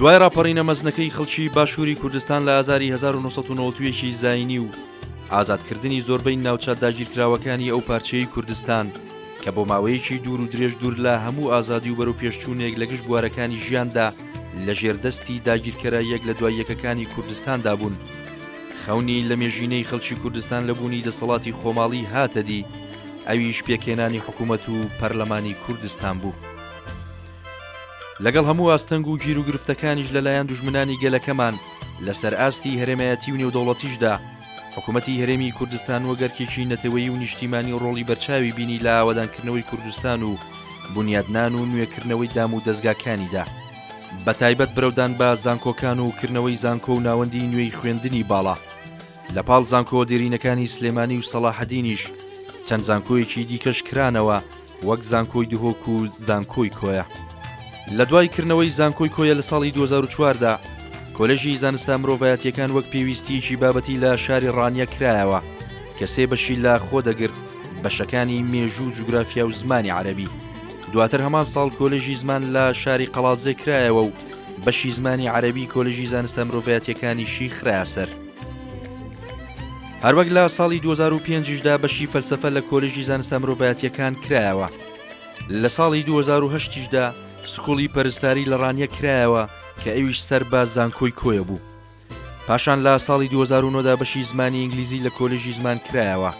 دوای راپەڕینە مەزنەکەی خەڵکی باشووری کوردستان لە ئازاری 1990 زاینی و ئازادکردنی زۆربەی ناوچە داگیرکراوەکانی ئەو پارچەی کوردستان کە بۆ ماوەیەکی دوور و درێژ دوور لە هەموو ئازادی و بەرەو پێشچوونێک لە گشت بوارەکانی ژیاندا لە ژێردەستی داگیرکەراییەک لە دوای یەکەکانی کوردستاندا بوون، خەونی لە مێژینەی خەڵکی کوردستان لە بوونی دەسەڵاتی خۆماڵی هاتەدی، ئەویش پێکێنانی حکوومەت و پەرلەمانی کوردستان بوو. لەگەڵ هەموو ئاستەنگ و گیر و گرفتەکانیش لەلایەن دوژمنانی گەلەکەمان لەسەر ئاستی هەرێمایەتی و نێودەوڵەتیشدا حکوومەتی هەرێمی کوردستان وەگەرکێکی نەتەوەیی و نیشتیمانی ڕۆڵی بەرچاوی بینی لە ئاوادانکردنەوەی کوردستان و بنیادنان و نوێکردنەوەی دام و دەستگاکانیدا، بە تایبەت برەودان بە زانکۆکان و کردنەوەی زانکۆ و ناوەندی نوێی خوێندنی باڵا. لە پاڵ زانکۆ دێرینەکانی سلێمانی و سەلاحەدینیش چەند زانکۆیەکی دیکەش کرانەوە، وەک زانکۆی دهۆک و زانکۆی کۆیە. لە دوای کردنەوەی زانکۆی کۆیە لە ساڵی 2004دا کۆلێژی زانستە مرۆڤایەتیەکان وەک پێویستیەکی بابەتی لە شاری ڕانیە کرایەوە کە سێ بەشی لە خۆ دەگرت، بەشەکانی مێژوو، جوگرافیا و زمانی عەرەبی. دواتر هەمان ساڵ کۆلێژی زمان لە شاری قەڵازێ کرایەوە و بەشی زمانی عەرەبی کۆلێژی زانستە مرۆڤایەتیەکانیشی خرایە سەر. هەروەک لە ساڵی 2005دا بەشی فەلسەفە لە کۆلێژی زانستە مرۆڤایەتیەکان کرایەوە. لە ساڵی 2008دا سکوڵی پەرستاری لە ڕانیە کرایەوە کە ئەویش سەر بە زانکۆی کۆیە بوو. پاشان لە ساڵی 2009دا بەشی زمانی ئینگلیزی لە کۆلێژی زمان کرایەوە.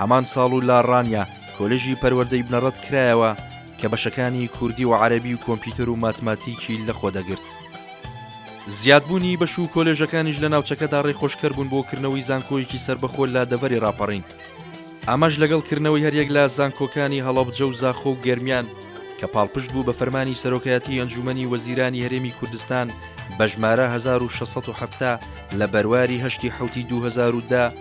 هەمان ساڵ و لە ڕانیە کۆلێژی پەروەردەی بنەڕەت کرایەوە کە بەشەکانی کوردی و عەرەبی و کۆمپیوتەر و ماتماتیکی لەخۆ دەگرت. زیادبوونی بەش و کۆلێژەکانیش لە ناوچەکەدا ڕێخۆشکەر بوون بۆ کردنەوەی زانکۆیەکی سربەخۆ لە دەڤەری ڕاپەڕین. ئەمەش لەگەڵکردنەوەی هەریەک لە زانکۆکانی هەڵەبجە و زاخۆ و گەرمیان کە پاڵپشت بوو بە فەرمانی سەرۆکایەتی ئەنجومەنی وەزیرانی هەرێمی کوردستان بە ژمارە 1670 لە بەرواری 8 2010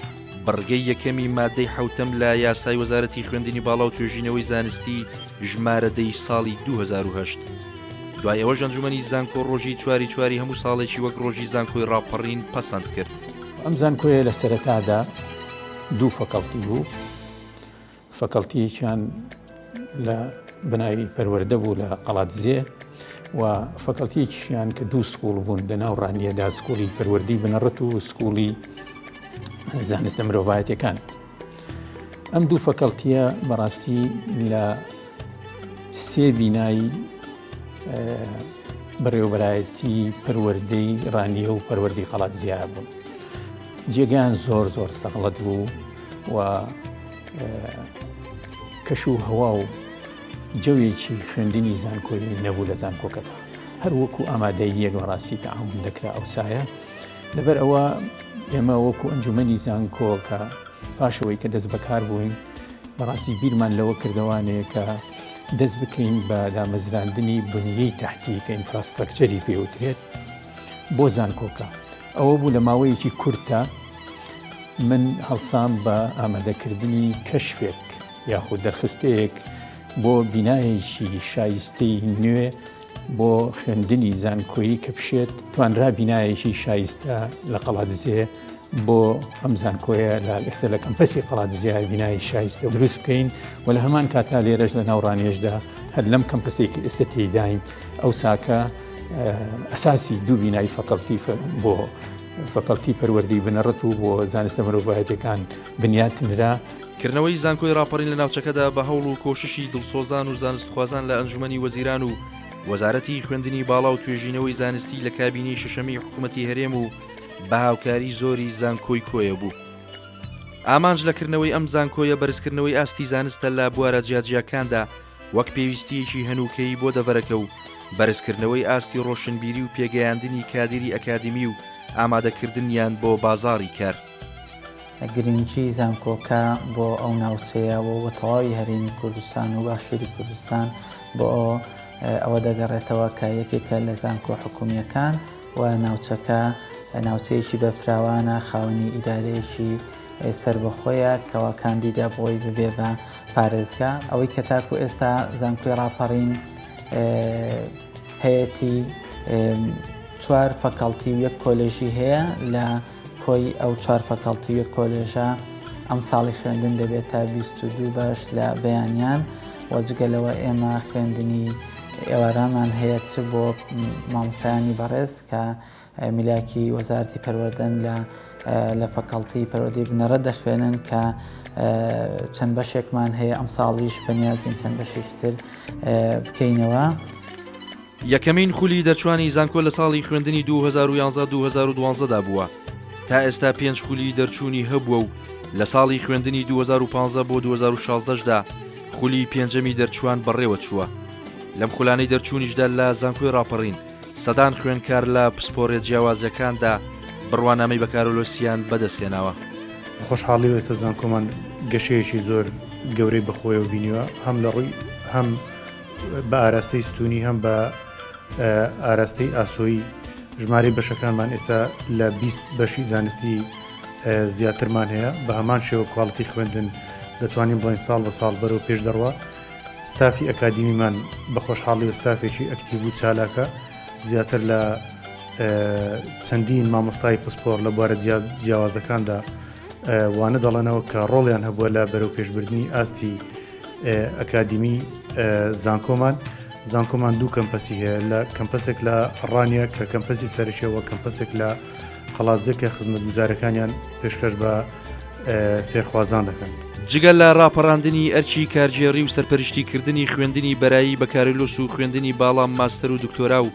بڕگەی یەکەمی مادەی حوتەم لە یاسای وەزارەتی خوێندنی باڵا و توێژینەوەی زانستی ژمارە دەی ساڵی 2008. دوای ئەوەش ئەنجومەنی زانکۆ ڕۆژی چواری هەموو ساڵێکی وەک ڕۆژی زانکۆی ڕاپەڕین پەسەند کرد. ئەم زانکۆیە لە سەرەتادا دوو فەکەڵتی بوو، فەکەڵتیەکیان لە بناوی پەروەردە بوو لە قەڵاتزێ و فەکەڵتیەکیشیان کە دوو سکوڵ بوون لە ناو ڕانیەدا، سکوڵی پەروەردەی بنەڕەت و سکوڵی زانستە مرۆڤایەتیەکان. ئەم دوو فەکەڵتیە بەڕاستی لە سێ بینایی بەڕێوەبەرایەتی پەروەردەی ڕانیە و پەروەردەی قەڵاتزێ بوون. جێگەیان زۆر سەغڵەت بوو و کەش و هەوا و جەوێکی خوێندنی زانکۆی نەبوو لە زانکۆکەدا، هەر وەکو ئامادەییەک وەڕاستی تەعاون دەکرا ئەو سایە. لەبەر ئەوە ئێمە وەکو ئەنجومەنی زانکۆ کە پاشەوەی کە دەست بەکار بووین بەڕاستی بیرمان لەوە کردوانەیە کە دەست بکەین بە دامەزراندنی بنیەی تاحتی کە ئینفراستراکچەری پێوترێت بۆ زانکۆکە. ئەوە بوو لە ماوەیەکی کورتە من هەڵسام بە ئامادەکردنی کەشفێک یاخود دەرخستەیەک بۆ بینایەکی شایستەی نوێ بۆ خوێندنی زانکۆیی کە بشێت توانرا بینایەکی شایستە لە قەڵاتزێ بۆ ئەم زانکۆیە لە ئێستا لە کەمپەسی قەڵاتزێ بینایی شایستە دروست بکەین و لە هەمان کاتا لێرەش لە ناوڕانیێشدا هەر لەم کەمپەسێکی ئێستا تێداین ئەو ساکە ئەساسی دوو بینایی فەکەڵتی بۆ فەکەڵتی پەروەردەی بنەڕەت و بۆ زانستە مرۆڤایەتیەکان بنیاتنرا. کردنەوەی زانکۆی ڕاپەڕین لە ناوچەکەدا بە هەوڵ و کۆششی دڵسۆزان و زانستخوازان لە ئەنجومەنی وەزیران و وەزارەتی خوێندنی باڵا و توێژینەوەی زانستی لە کابینەی شەشەمی حکوومەتی هەرێم و بە هاوکاری زۆری زانکۆی کۆیە بوو. ئامانج لەکردنەوەی ئەم زانکۆیە بەرزکردنەوەی ئاستی زانستە لە بوارە جیاجیاکاندا وەک پێویستیەکی هەنووکەی بۆ دەڤەرەکە و بەرزکردنەوەی ئاستی ڕۆشنبیری و پێگەیاندنی کادری ئەکادمی و ئامادەکردنیان بۆ بازاڕی کار. گرنگی زانکۆکە بۆ ئەو ناوچەیە بۆ تەواوی هەرێمی کوردستان و باشووری کوردستان بۆ ئەوە دەگەڕێتەوە کە یەکێکە لە زانکۆ حکوومیەکان و ناوچەکە ناوچەیەکی بەفراوانە، خاوەنی ئیدارەیەکی سربەخۆیە کەوا کاندیدا بۆی ببێ بە پارێزگا. ئەوەی کە تاکو ئێستا زانکۆی ڕاپەڕین هەیەی 4 فەکەڵتی و 1 کۆلێژی هەیە، لە کۆی ئەو 4 فەکەڵتی و 1 کۆلێژە ئەم ساڵی خوێندن دەبێت تا 22 باش لە بەیانیان و جگەلەوە ئێمە خوێندنی ئێوارەمان هەیە چ بۆ مامۆستایانی بەڕێز کە میلاکی وەزارەتی پەروەردەن لە فەکەڵتی پەروەردەی بنەڕەت دەخوێنن کە چەند بەشێکمان هەیە ئەم ساڵیش بەنیازین چەند بەشێشتر بکەینەوە. یەکەمین خولی دەرچوانی زانکۆ لە ساڵی خوێندنی 2011-2012دا بووە. تا ئێستا 5 خولی دەرچوونی هەبووە و لە ساڵی خوێندنی 2015 بۆ 2016دا خولی پێنجەمی دەرچوان بەڕێوە چووە. لەم خولانەی دەرچوونیشدا لە زانکۆی ڕاپەڕین سەدان خوێندکار لە پسپۆڕێت جیاوازەکاندا بڕوانامەی بەکارۆلۆسیان بەدەستێناوە. خۆشحاڵی ئێستا زانکۆمان گەشەیەکی زۆر گەورەی بەخۆیەوە بینیوە، هەم لە ڕووی هەم بە ئاراستەی ستونی هەم بە ئاراستەی ئاسۆیی ژمارەی بەشەکانمان ئێستا لە 20 بەشی زانستی زیاترمان هەیە. بە هەمان شێوە کواڵیتی خوێندن دەتوانین بڵین ساڵ بە ساڵ بەرەو پێش دەڕوە. ستافی ئەکادیمیمان بە خۆشحاڵی و ستافێکی ئەکتیڤ و چالاکە زیاتر لە چەندین مامۆستای پسپۆر لە بوارە جیاوازەکاندا وانە دەڵێنەوە کە ڕۆڵیان هەبووە لە بەرەو پێشبردننی ئاستی ئەکادیمی زانکۆمان دوو کەمپەسی هەیە، لە کەمپەسێک لە ڕانیە کە کەمپەسی سەرشەوە کەمپەسێک لە قەڵاتزەکە خزمەتگوزارەکانیان پێشکەش بە فێرخوازان دەکەن. جگەل لە ڕاپەڕاندنی ئەرکی کارژێڕی و سەرپەرشتیکردنی خوێندنی بەرایی بەکارلۆس و خوێندنی باڵام ماستەر و دکتۆرا و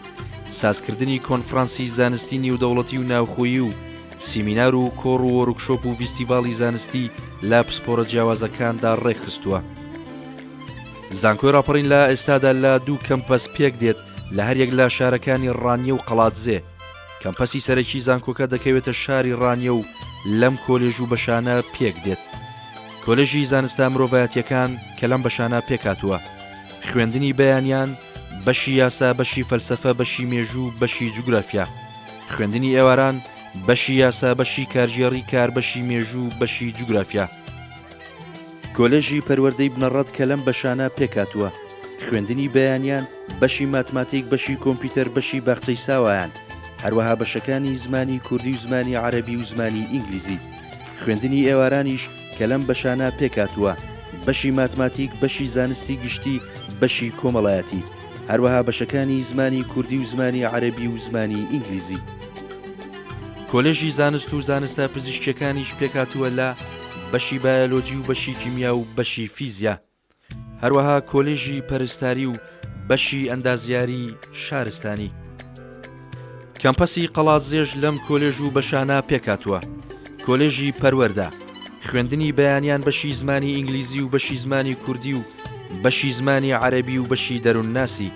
سازکردنی کۆنفرانسی زانستی نێودەوڵەتی و ناوخۆیی و سیمینار و کۆڕ و وەرکشۆپ و فیستیڤاڵی زانستی لە پسپۆرە جیاوازەکاندا ڕێکخستووە. زانکۆی ڕاپەڕین لە ئێستادا لە دوو کەمپەس پێک دێت لە هەریەک لە شارەکانی ڕانیە و قەڵاتزێ. کەمپەسی سەرەکی زانکۆکە دەکەوێتە شاری ڕانیە و لەم کۆلێژ و بەشانە پێک دێت. کۆلێژی زانستە مرۆڤایەتیەکان کە لەم بەشانە پێکاتووە، خوێندنی بەیانیان، بەشی یاسا، بەشی فەلسەفە، بەشی مێژوو، بەشی جوگرافیا، خوێندنی ئێواران، بەشی یاسا، بەشی کارژێڕی کار، بەشی مێژوو، بەشی جوگرافیا. کۆلێژی پەروەردەی بنەڕەت کە لەم بەشانە پێکاتووە، خوێندنی بەیانیان، بەشی ماتماتیک، بەشی کۆمپیوتەر، بەشی باخچەی ساوایان، هەروەها بەشەکانی زمانی کوردی و زمانی عەرەبی و زمانی ئینگلیزی. خوێندنی ئێوارانیش کە لەم بەشانە پێکاتووە، بەشی ماتماتیک، بەشی زانستی گشتی، بەشی کۆمەڵایەتی، هەروەها بەشەکانی زمانی کوردی و زمانی عەرەبی و زمانی ئینگلیزی. کۆلێژی زانست و زانستە پزیشکیەکانیش پێکاتووە لە بەشی بایۆلۆجی و بەشی کیمیا و بەشی فیزیا، هەروەها کۆلێژی پەرستاری و بەشی ئەندازیاری شارستانی. کەمپەسی قەڵاتزێژ لەم کۆلێژ و بەشانە پێکاتووە. کۆلێژی پەروەردە، خوێندنی بەیانیان بەشی زمانی ئینگلیزی و بەشی زمانی کوردی و بەشی زمانی عەرەبی و بەشی دەروونناسی،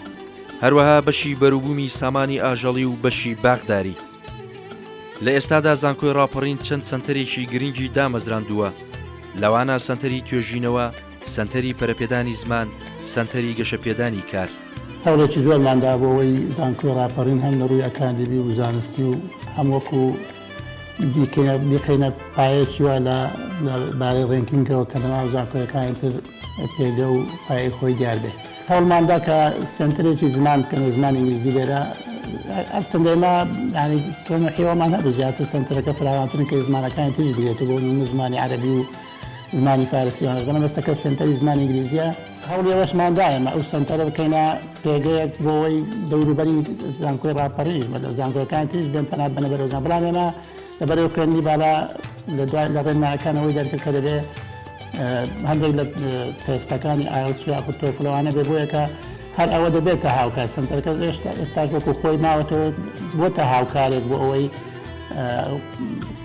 هەروەها بەشی بەروبوومی سامانی ئاژەڵی و بەشی باغداری. لە ئێستادا زانکۆی ڕاپەڕین چەند سەنتەرێکی گرنگی دامەزراندووە، لەوانە سەنتەری توێژینەوە، سەنتەری پەرەپێدانی زمان، سەنتەری گەشەپێدانی کار. هەوڵێکی زۆرماندا بۆەوەی زانکۆی ڕاپەڕین هەم لە ڕووی ئەکادمی و زانستی و هەم وەکو بخینە پایەکی وە لە بارەی ڕێنکینگەوە کە نەماو زانکۆیەکانی تر پێگە و پایەی خۆی دیار بێ. هەوڵماندا کە سنتەرێکی زمان بکەن زمان ئینگلیزی لێرە ئەرسندێمە ینی تۆمەحیەوەمان هەبوو زیاتر سنتەرەکە فراوانترن کە زمانەکانی تریش بگرێت بۆ زمانی عەرەبی و زمانی فارسیوانە بەنە بەستەکە سنتەری زمانی ئینگلیزیە هەوڵی ئەوەشماندایەمە ئەو سنتەرە بکەینە پێگەیەک بۆەوەی دەوروبەری زانکۆی ڕاپەڕینش بە زانکۆیەکانی تریش بێن پەنات بنە بەرەو زان بەڵام ئێمە لەبەرەوە خوێندنی بالا لە دوای لە ڕێنماکانەوەی دەرکرد کە دەبێ هەندێک لە تێستەکانی ئایلتس یاخود تۆفلەوانە بێ بۆیەکە هەر ئەوە دەبێتە هاوکار سنتەرەکە ئێستاش وەکو خۆی ماوەتەوە بۆتە هاوکارێک بۆ ئەوەی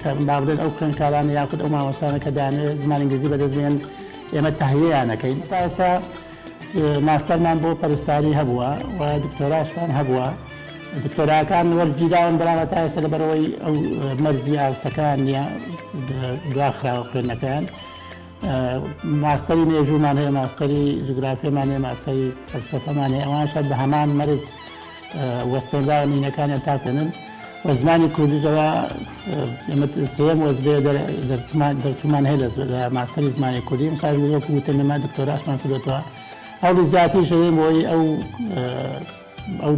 کە بابرێت ئەو خوێندکارانە یاخود ئەو مامۆستانە کە دانێت زمانی ئینگلیزی بەدەستبێن ئێمە تەهیەیانەکەین. تا ئێستا ماستەرمان بۆ پەرستاری هەبووە و دکتۆراشمان هەبووە. دکتۆراکان وەرگیراون بەڵامە تا ئێستا لەبەرەوەی ئەو مەرزی ئاسەکان نیە دواخراوە خوێندنەکەیان. ماستەری مێژوومان هەیە، ماستەری جوگرافیەمان هەیە، ماستەری فەلسەفەمان هەیە، ئەوانش بە هەمان مەرج وەستێنراوە نینەکانیان تاکەنن. و زمانی کوردیەوە ئێمە سێم وەزبێ دەرچوومان هەیە لە ماستەری زمانی کوردی مثال وەکو وتم ئێمە دکتۆراشمان کردێتەوە هەوڵی زیاتر شەیەم بۆی ئەو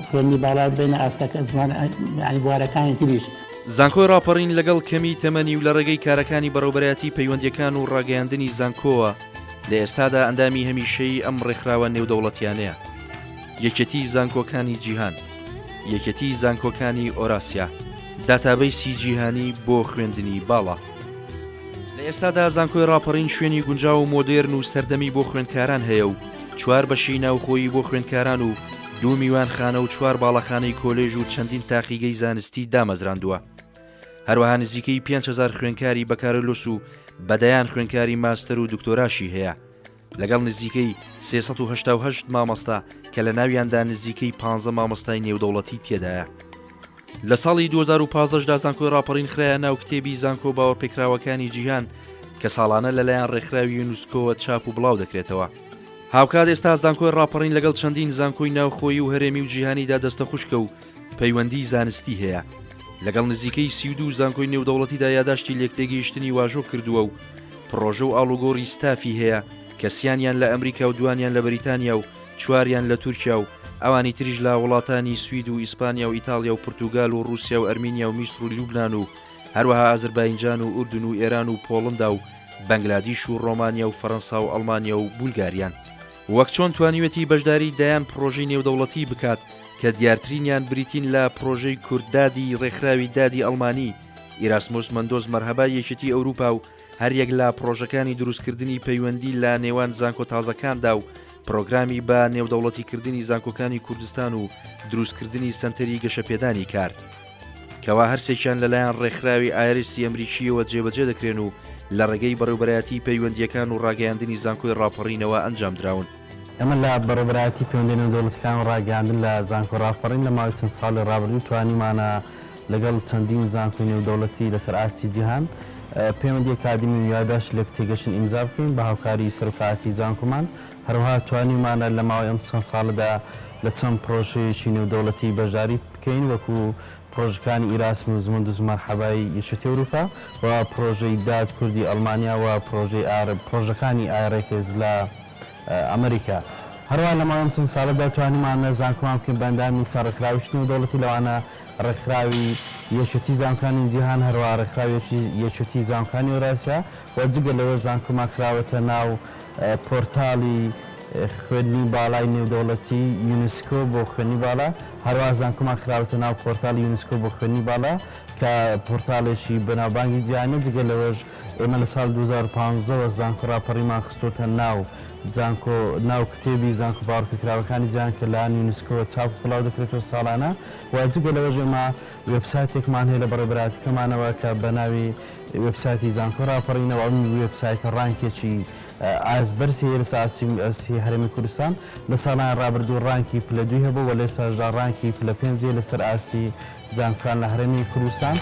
خوێندنی باڵا بینە ئاستەکە زمان ینی بوارەکانی تریش. زانکۆی ڕاپەڕین لەگەڵ کەمی تەمەنی و لە ڕێگەی کارەکانی بەڕێوەبەرەتی پەیوەندیەکان و ڕاگەیاندنی زانکۆوە لە ئێستادا ئەندامی هەمیشەی ئەم ڕێکخراوە نێودەوڵەتیانەیە. یەکێتی زانکۆکانی جیهان، یەکێتی زانکۆکانی ئۆراسیا، داتابەیسی جیهانی بۆ خوێندنی باڵا. لە ئێستادا زانکۆی ڕاپەڕین شوێنی گونجاو و مۆدێرن و سەردەمی بۆ خوێندکاران هەیە و 4 بەشی ناوخۆیی بۆ خوێندکاران و 2 میوانخانە و 4 باڵەخانەی کۆلێژ و چەندین تاقیگەی زانستی دامەزراندووە. هەروەها نزیکەی 5,000 خوێندکاری بەکارلۆس و بەدەیان خوێندکاری ماستەر و دکتۆراشی هەیە، لەگەڵ نزیکەی 388 مامۆستا کە لە ناویاندا نزیکەی 15 مامۆستای نێودەوڵەتی تێدایە. لە ساڵی 2015دا زانکۆی ڕاپەڕین خرایە ناو کتێبی زانکۆ باوەڕپێکراوەکانی جیهان کە ساڵانە لەلایەن ڕێکخراوی یونسکۆوە چاپ و بڵاو دەکرێتەوە. هاوکات ئێستا زانکۆی ڕاپەڕین لەگەڵ چەندین زانکۆی ناوخۆیی و هەرێمی و جیهانیدا دەستە خوشکە و پەیوەندی زانستی هەیە. لەگەڵ نزیکەی 32 زانکۆی نێودەوڵەتیدا یاداشتی لێکتێگەیشتنی واژۆ کردووە و پرۆژە و ئاڵوگۆڕی ستافی هەیە کە سیانیان لە ئەمریکا و دوانیان لە بەریتانیا و 4یان لە تورکیا و ئەوانی تریش لە وڵاتانی سوید و ئیسپانیا و ئیتالیا و پرتوگال و رووسیا و ئەرمینیا و میسر و لوبناان و هەروەها ئازربایجان و ئوردن و ئێران و پۆڵندا و بەنگلادیش و ڕۆمانیا و فەڕەنسا و ئەڵمانیا و بولگاریان. وەک چۆن توانیوەتی بەشداری دایان پرۆژەی نێودەوڵەتی بکات کە دیارترینیان بریتین لە پرۆژەی کورددادی ڕێکخراوی دادی ئەڵمانی ئیراسمۆس مەندۆز مەرهەبا یەکێتی ئەوروپا و هەریەک لە پرۆژەکانی دروستکردنی پەیوەندی لە نێوان زانکۆ تازەکاندا و پرۆگرامی بە نێودەوڵەتیکردنی زانکۆکانی کوردستان و دروستکردنی سنتەری گەشەپێدانی کار کەوا هەرسێکیان لەلایەن ڕێکخراوی ئایرسی ئەمریکیەوە جێبەجێ دەکرێن و لە ڕێگەی بەڕێوەبەرایەتی پەیوەندیەکان و ڕاگەیاندنی زانکۆی ڕاپەڕینەوە ئەنجام دراون. ئەمە لە بەڕێوەبەرایەتی پەیوەندی نێودەوڵەتیەکان و ڕاگەیاندن لە زانکۆ ڕاپەڕین لە ماوەی چەند ساڵی ڕابردوو توانیمانە لەگەڵ چەندین زانکۆی نێودەوڵەتی لەسەر ئاستی جیهان پەیوەندی ئەکادمی و یاداش لە کتێگەشن ئیمزا بکەین بە هاوکاری سەرۆکایەتی زانکۆمان. هەروەها توانیمانە لە ماوەی ئەم چەند ساڵەدا لە چەند پرۆژەیەکی نێودەوڵەتی بەشداری بکەین وەکو پرۆژەکانی ئیراسمۆس مەندۆز مەرحەبای یەکێتی ئەوروپا و پرۆژەی داد کوردی ئەڵمانیا و پرۆژەکانی ئایڕێکێز لە ئەمریکا. هەروە لە ماوەی چەند ساڵەدا توانیمانە زانکۆمان بکەین بە ئەندامی چەند ڕێکخراوی نێودەوڵەتی لەوانە ڕێکخراوی یەکێتی زانکۆکانی جیهان هەروە ڕێکخراوی یەکێتی زانکۆکانی ئەوراسیا و جگە لەوە زانکۆمان کراوەتە ناو پۆرتاڵی خوێندنی باڵای نێودەوڵەتی یونسکۆ بۆ خوێندنی باڵا. هەروە زانکۆمان کراوەتە ناو پۆرتاڵی یونسکۆ بۆ خوێندنی باڵا کە پۆرتاڵێکی بەناوبانگی جیهانە. جگە لەوەش ئێمە لە ساڵ 2015ەوە زانکۆ ڕاپەڕیمان خستۆتە ناو کتێبی زانکۆ باوەڕپێکراوەکانی جیهان کە لەلایەن یونسکۆوە چاپ و بڵاو دەکرێتەوە ساڵانە. و جگە لەوەش ئێمە وێبسایتێکمان هەیە لە بەڕێوەبەرایەتیەکەمانەوە کە بەناوی وێبسایتی زانکۆ ڕاپەڕینەوە. ئەم وێبسایتە ڕانکێکی ئازبەرسی هەیە لە ئاسی هەرێمی کوردستان لە ساڵان ڕابردوو ڕانکی پلە 2 هەبوو و لە ئێستاژدا ڕانکی پلە 5 لەسەر ئاستی زانکۆکان لە هەرێمی کوردستان.